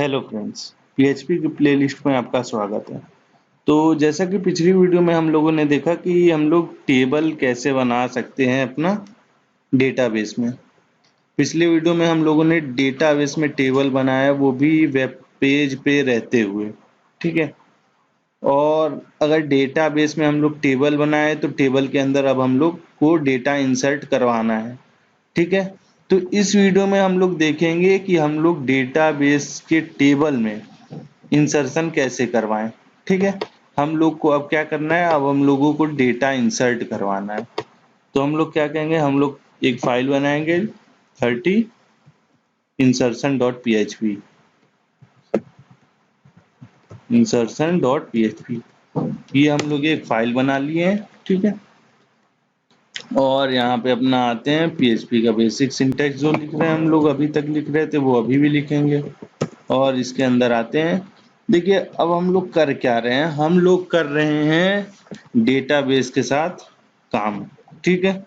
Hello friends, PHP की playlist में आपका स्वागत है। तो जैसा कि पिछली वीडियो में हम लोगों ने देखा कि हम लोग टेबल कैसे बना सकते हैं अपना डेटाबेस में। पिछले वीडियो में हम लोगों ने डेटाबेस में टेबल बनाया, वो भी वेब पेज पे रहते हुए। ठीक है। और अगर डेटाबेस में हम लोग टेबल बनाए तो टेबल के अंदर अब हम लोग को डेटा इंसर्ट करवाना है। ठीक है। तो इस वीडियो में हम लोग देखेंगे कि हम लोग डेटाबेस के टेबल में इंसर्शन कैसे करवाएं। ठीक है। हम लोग को अब क्या करना है, अब हम लोगों को डेटा इंसर्ट करवाना है। तो हम लोग क्या कहेंगे, हम लोग एक फाइल बनाएंगे 30 insertion.php ये हम लोग एक फाइल बना लिए हैं। ठीक है। और यहाँ पे अपना आते हैं पीएचपी का बेसिक सिंटैक्स जो लिख रहे हैं, हम लोग अभी तक लिख रहे थे वो अभी भी लिखेंगे। और इसके अंदर आते हैं। देखिए अब हम लोग कर क्या रहे हैं, हम लोग कर रहे हैं डेटाबेस के साथ काम। ठीक है।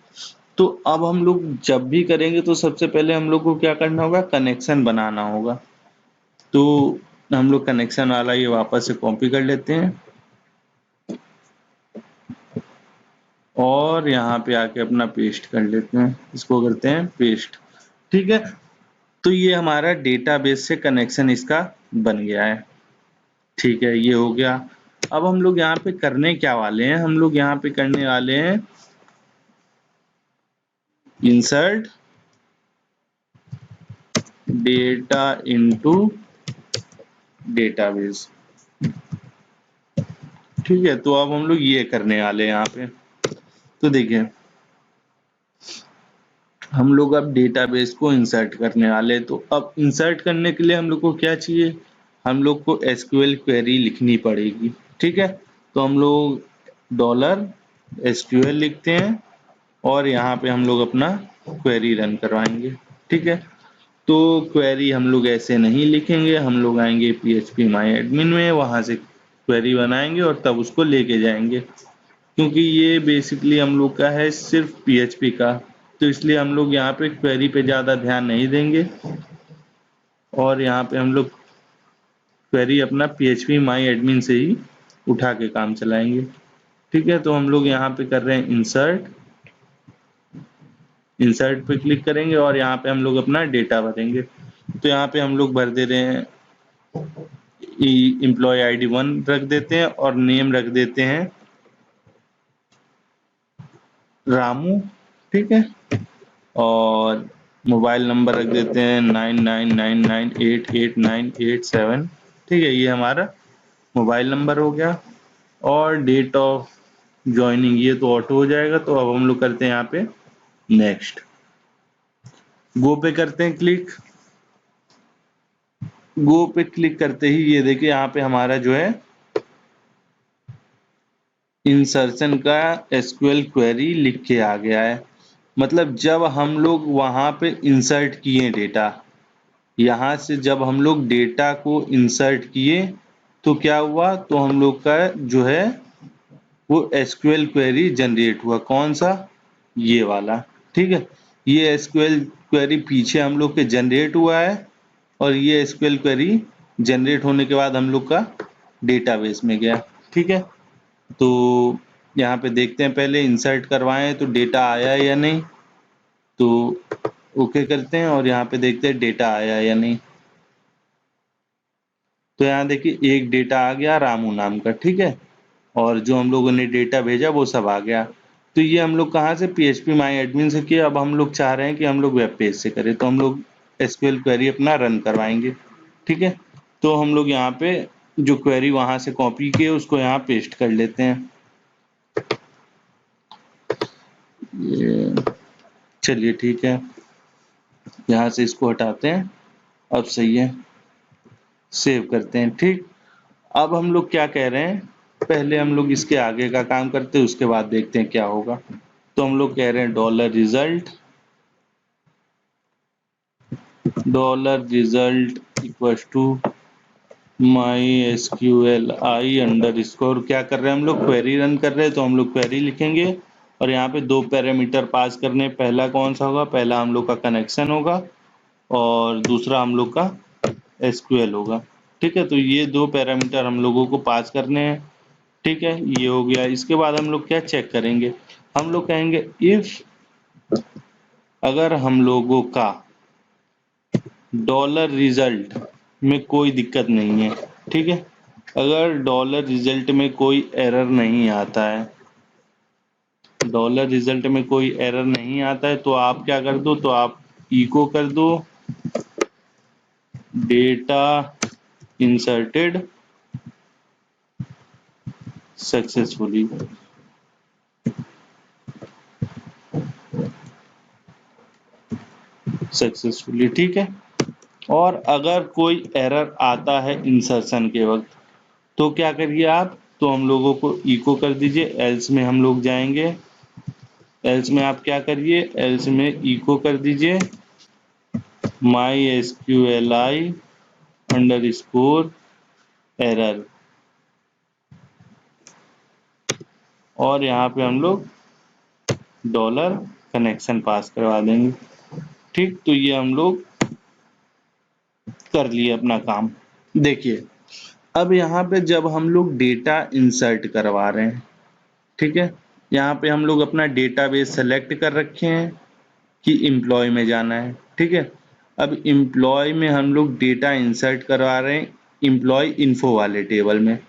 तो अब हम लोग जब भी करेंगे तो सबसे पहले हम लोग को क्या करना होगा, कनेक्शन बनाना होगा। तो हम लोग कनेक्शन वाला ये वापस से कॉपी कर लेते हैं और यहाँ पे आके अपना पेस्ट कर लेते हैं, इसको करते हैं पेस्ट। ठीक है। तो ये हमारा डेटाबेस से कनेक्शन इसका बन गया है। ठीक है, ये हो गया। अब हम लोग यहाँ पे करने क्या वाले हैं, हम लोग यहाँ पे करने वाले हैं इंसर्ट डेटा इनटू डेटाबेस। ठीक है। तो अब हम लोग ये करने वाले हैं यहाँ पे। तो देखिए हम लोग अब डेटाबेस को इंसर्ट करने वाले हैं। तो अब इंसर्ट करने के लिए हम लोग को क्या चाहिए, हम लोग को एसक्यूएल क्वेरी लिखनी पड़ेगी। ठीक है। तो हम लोग $SQL लिखते हैं और यहाँ पे हम लोग अपना क्वेरी रन करवाएंगे। ठीक है। तो क्वेरी हम लोग ऐसे नहीं लिखेंगे, हम लोग आएंगे PHP माई एडमिन में, वहां से क्वेरी बनाएंगे और तब उसको लेके जाएंगे। क्योंकि ये बेसिकली हम लोग का है सिर्फ PHP का, तो इसलिए हम लोग यहाँ पे क्वेरी पे ज़्यादा ध्यान नहीं देंगे और यहाँ पे हम लोग क्वेरी अपना PHP माई एडमिन से ही उठा के काम चलाएंगे। ठीक है। तो हम लोग यहाँ पे कर रहे हैं इंसर्ट पे क्लिक करेंगे और यहाँ पे हम लोग अपना डेटा भरेंगे। तो यहाँ पे हम लोग भर दे रहे हैं एम्प्लॉय ID 1 रख देते हैं और नेम रख देते हैं रामू। ठीक है। और मोबाइल नंबर रख देते हैं 9999888987। ठीक है, ये हमारा मोबाइल नंबर हो गया। और डेट ऑफ ज्वाइनिंग ये तो ऑटो हो जाएगा। तो अब हम लोग करते हैं यहाँ पे नेक्स्ट, गो पे करते हैं क्लिक। गो पे क्लिक करते ही ये देखिए यहाँ पे हमारा जो है इंसर्शन का एसक्यूएल क्वेरी लिख के आ गया है। मतलब जब हम लोग वहां पे इंसर्ट किए डेटा, यहाँ से जब हम लोग डेटा को इंसर्ट किए तो क्या हुआ, तो हम लोग का जो है वो एसक्यूएल क्वेरी जनरेट हुआ। कौन सा, ये वाला। ठीक है। ये एसक्यूएल क्वेरी पीछे हम लोग के जनरेट हुआ है और ये एसक्यूएल क्वेरी जनरेट होने के बाद हम लोग का डेटाबेस में गया। ठीक है। तो यहाँ पे देखते हैं, पहले इंसर्ट करवाएं तो डेटा आया है या नहीं। तो ओके करते हैं और यहाँ पे देखते हैं डेटा आया है या नहीं। तो यहाँ देखिए एक डेटा आ गया रामू नाम का। ठीक है। और जो हम लोगों ने डेटा भेजा वो सब आ गया। तो ये हम लोग कहाँ से, PHP माई एडमिन से किया। अब हम लोग चाह रहे हैं कि हम लोग वेब पेज से करें, तो हम लोग एसक्यूएल क्वेरी अपना रन करवाएंगे। ठीक है। तो हम लोग यहाँ पे जो क्वेरी वहां से कॉपी किए उसको यहाँ पेस्ट कर लेते हैं। ये चलिए ठीक है, यहाँ से इसको हटाते हैं। अब सही है, सेव करते हैं। ठीक। अब हम लोग क्या कह रहे हैं, पहले हम लोग इसके आगे का काम करते हैं, उसके बाद देखते हैं क्या होगा। तो हम लोग कह रहे हैं $result इक्वल्स टू MySQLi_, क्या कर रहे हैं हम लोग, क्वेरी रन कर रहे हैं। तो हम लोग क्वेरी लिखेंगे और यहाँ पे दो पैरामीटर पास करने। पहला कौन सा होगा, पहला हम लोग का कनेक्शन होगा और दूसरा हम लोग का SQL होगा। ठीक है, तो ये 2 पैरामीटर हम लोगों को पास करने हैं। ठीक है, ये हो गया। इसके बाद हम लोग क्या चेक करेंगे, हम लोग कहेंगे इफ अगर हम लोगों का डॉलर रिजल्ट में कोई दिक्कत नहीं है, ठीक है, अगर डॉलर रिजल्ट में कोई एरर नहीं आता है, डॉलर रिजल्ट में कोई एरर नहीं आता है, तो आप क्या कर दो, तो आप इको कर दो डेटा इंसर्टेड सक्सेसफुली। ठीक है। और अगर कोई एरर आता है इंसर्शन के वक्त, तो क्या करिए आप, तो हम लोगों को इको कर दीजिए, एल्स में हम लोग जाएंगे, एल्स में आप क्या करिए, एल्स में इको कर दीजिए MySQLi अंडरस्कोर एरर, और यहाँ पे हम लोग डॉलर कनेक्शन पास करवा देंगे। ठीक, तो ये हम लोग कर लिए अपना काम। देखिए, अब यहाँ पे जब हम लोग डेटा इंसर्ट करवा रहे हैं, ठीक है, यहाँ पे हम लोग अपना डेटाबेस सेलेक्ट कर रखे हैं कि एम्प्लॉय में जाना है। ठीक है, अब एम्प्लॉय में हम लोग डेटा इंसर्ट करवा रहे हैं एम्प्लॉय इन्फो वाले टेबल में।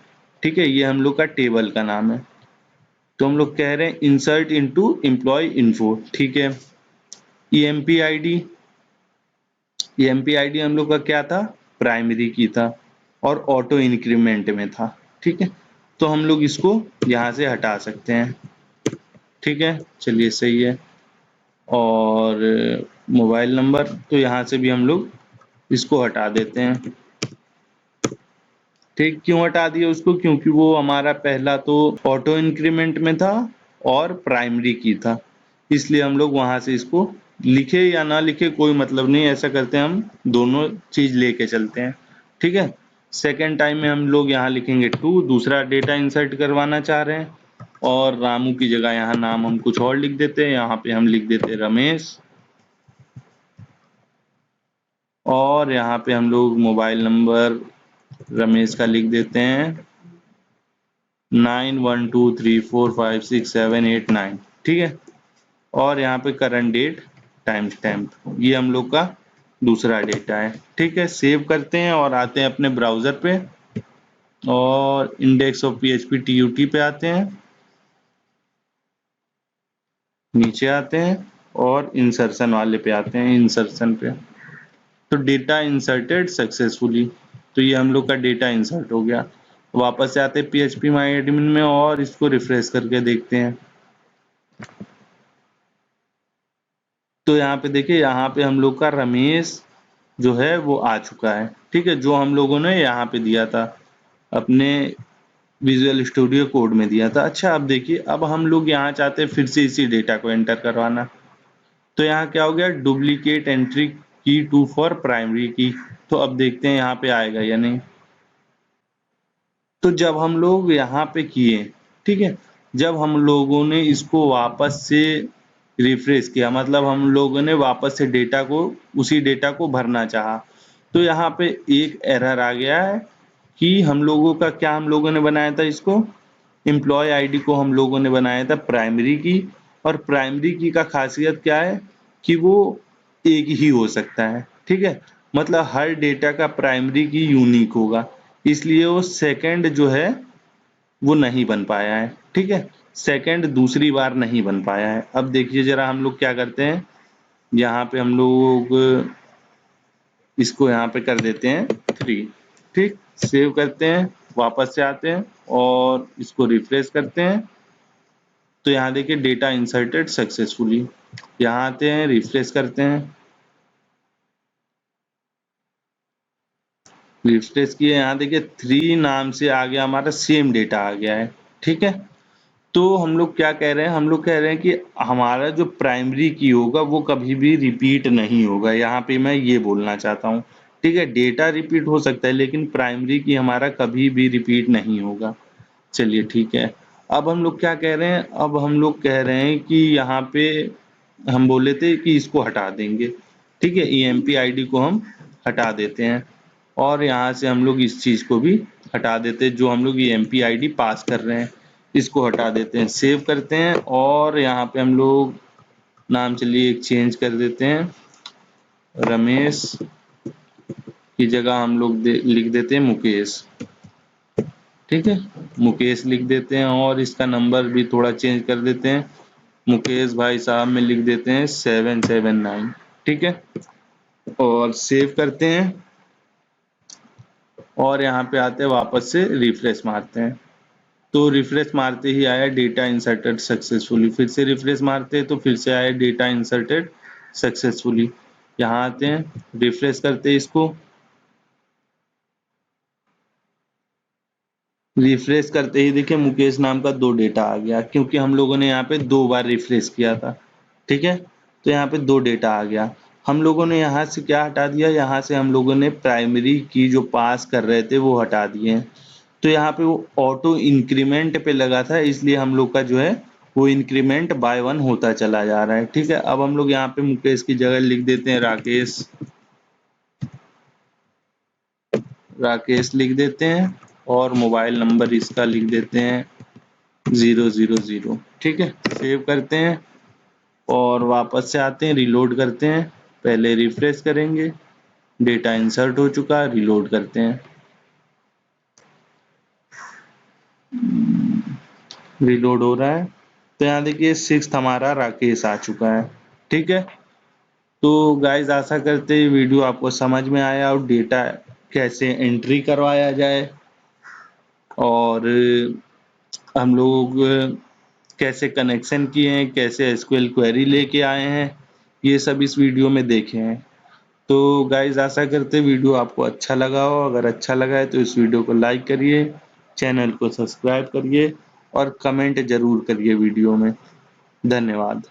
ठीक है, ये हम लोग का टेबल का नाम है, तो हम लोग कह रहे हैं इंसर्ट इनटू एम्प्लॉय इन्फो। ठीक है, EMP ID, EMP ID हम लोग का क्या था, प्राइमरी की था और ऑटो इंक्रीमेंट में था। ठीक है, तो हम लोग इसको यहाँ से हटा सकते हैं। ठीक है, चलिए सही है। और मोबाइल नंबर, तो यहाँ से भी हम लोग इसको हटा देते हैं। ठीक, क्यों हटा दिया उसको, क्योंकि वो हमारा पहला तो ऑटो इंक्रीमेंट में था और प्राइमरी की था, इसलिए हम लोग वहां से इसको लिखे या ना लिखे कोई मतलब नहीं, ऐसा करते हैं हम दोनों चीज लेके चलते हैं। ठीक है, सेकेंड टाइम में हम लोग यहाँ लिखेंगे 2, दूसरा डेटा इंसर्ट करवाना चाह रहे हैं, और रामू की जगह यहाँ नाम हम कुछ और लिख देते हैं, यहाँ पे हम लिख देते हैं रमेश, और यहाँ पे हम लोग मोबाइल नंबर रमेश का लिख देते हैं 9123456789। ठीक है, और यहाँ पे करंट डेट टाइम स्टैम्प, ये हम लोग का दूसरा डेटा है। ठीक है, सेव करते हैं और आते हैं अपने ब्राउजर पे और इंडेक्स ऑफ PHP TUT पे आते हैं, नीचे आते हैं और इंसर्शन वाले पे आते हैं, इंसर्शन पे, तो डेटा इंसर्टेड सक्सेसफुली, तो ये हम लोग का डेटा इंसर्ट हो गया। वापस से आते हैं PHP माई एडमिन में और इसको रिफ्रेश करके देखते हैं, तो यहाँ पे देखिए, यहाँ पे हम लोग का रमेश जो है वो आ चुका है। ठीक है, जो हम लोगों ने यहाँ पे दिया था अपने विजुअल स्टूडियो कोड में दिया था। अच्छा, अब देखिए, अब हम लोग यहाँ चाहते हैं फिर से इसी डेटा को एंटर करवाना, तो यहाँ क्या हो गया, डुप्लीकेट एंट्री की टू फॉर प्राइमरी की, तो अब देखते हैं यहाँ पे आएगा या नहीं। तो जब हम लोग यहाँ पे किए, ठीक है, जब हम लोगों ने इसको वापस से रिफ्रेश किया, मतलब हम लोगों ने वापस से डेटा को, उसी डेटा को भरना चाहा, तो यहाँ पे एक एरर आ गया है कि हम लोगों का क्या, हम लोगों ने बनाया था इसको, एम्प्लॉय आईडी को हम लोगों ने बनाया था प्राइमरी की, और प्राइमरी की का खासियत क्या है कि वो एक ही हो सकता है। ठीक है, मतलब हर डेटा का प्राइमरी की यूनिक होगा, इसलिए वो सेकंड जो है वो नहीं बन पाया है। ठीक है, सेकंड दूसरी बार नहीं बन पाया है। अब देखिए जरा, हम लोग क्या करते हैं, यहाँ पे हम लोग इसको यहाँ पे कर देते हैं 3। ठीक, सेव करते हैं, वापस से आते हैं और इसको रिफ्रेश करते हैं, तो यहाँ देखिए डेटा इंसर्टेड सक्सेसफुली, यहाँ आते हैं, रिफ्रेश करते हैं, रिफ्रेश किए, यहाँ देखिए 3 नाम से आ गया, हमारा सेम डेटा आ गया है। ठीक है, तो हम लोग क्या कह रहे हैं, हम लोग कह रहे हैं कि हमारा जो प्राइमरी की होगा वो कभी भी रिपीट नहीं होगा, यहाँ पे मैं ये बोलना चाहता हूँ। ठीक है, डेटा रिपीट हो सकता है लेकिन प्राइमरी की हमारा कभी भी रिपीट नहीं होगा। चलिए ठीक है, अब हम लोग क्या कह रहे हैं, अब हम लोग कह रहे हैं कि यहाँ पे हम बोले थे कि इसको हटा देंगे। ठीक है, EMP ID को हम हटा देते हैं, और यहाँ से हम लोग इस चीज़ को भी हटा देते हैं, जो हम लोग ये MPID पास कर रहे हैं इसको हटा देते हैं, सेव करते हैं। और यहाँ पे हम लोग नाम चलिए एक चेंज कर देते हैं, रमेश की जगह हम लोग लिख देते हैं मुकेश। ठीक है, मुकेश लिख देते हैं और इसका नंबर भी थोड़ा चेंज कर देते हैं, मुकेश भाई साहब में लिख देते हैं 779। ठीक है, और सेव करते हैं और यहाँ पे आते हैं, वापस से रिफ्रेश मारते हैं। तो रिफ्रेश मारते ही आया डेटा इंसर्टेड सक्सेसफुली, फिर से रिफ्रेश मारते हैं तो फिर से आया डेटा इंसर्टेड सक्सेसफुली। यहाँ आते हैं, रिफ्रेश करते हैं इसको, रिफ्रेश करते ही देखिए मुकेश नाम का 2 डेटा आ गया, क्योंकि हम लोगों ने यहाँ पे 2 बार रिफ्रेश किया था। ठीक है, तो यहाँ पे 2 डेटा आ गया। हम लोगों ने यहाँ से क्या हटा दिया, यहाँ से हम लोगों ने प्राइमरी की जो पास कर रहे थे वो हटा दिए। तो यहाँ पे वो ऑटो इंक्रीमेंट पे लगा था, इसलिए हम लोग का जो है वो इंक्रीमेंट बाय 1 होता चला जा रहा है। ठीक है, अब हम लोग यहाँ पे मुकेश की जगह लिख देते हैं राकेश, राकेश लिख देते हैं और मोबाइल नंबर इसका लिख देते हैं 000। ठीक है, सेव करते हैं और वापस से आते हैं, रिलोड करते हैं। पहले रिफ्रेश करेंगे, डेटा इंसर्ट हो चुका है, रिलोड करते हैं, रिलोड हो रहा है। तो यहाँ देखिए 6th हमारा राकेश आ चुका है। ठीक है, तो गाइज आशा करते हैं वीडियो आपको समझ में आया और डेटा कैसे एंट्री करवाया जाए और हम लोग कैसे कनेक्शन किए हैं, कैसे SQL क्वेरी लेके आए हैं, ये सब इस वीडियो में देखे हैं। तो गाइज आशा करते वीडियो आपको अच्छा लगा हो, अगर अच्छा लगा है तो इस वीडियो को लाइक करिए, चैनल को सब्सक्राइब करिए और कमेंट जरूर करिए वीडियो में। धन्यवाद।